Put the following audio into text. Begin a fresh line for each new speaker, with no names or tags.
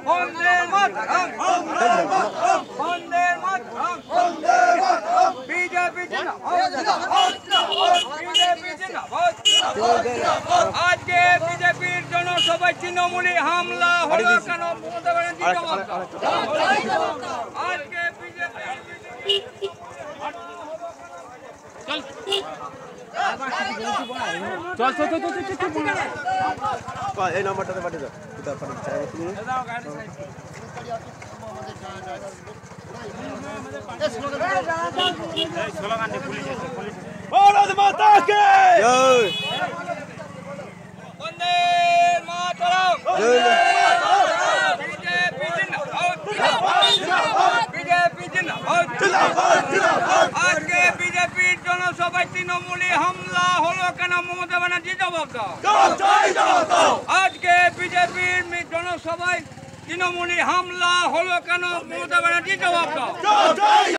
বন্দে মাতরম বন্দে মাতরম BJP জিন্দাবাদ BJP জিন্দাবাদ। আজকে বিজেপির জনসভায় তৃণমূলী হামলা হলো কেন? মমতা ব্যানার্জি জবাব দাও। আজকে বিজেপি
চল চল চল চল চল
এই নাম্বারটাতে পাঠিয়ে দাও।
ভারত মাতা কে
জয়
বন্দে মাতরম বিজেপি জিন্দাবাদ বিজেপি জিন্দাবাদ। আজকে বিজেপির জনসভায় তৃণমূলী হামলা হলো কেন? মমতা ব্যানার্জি জবাব দাও। আজকে বিজেপির জনসভায় তৃণমূলী হামলা হলো কেন? মমতা ব্যানার্জি জবাব দাও।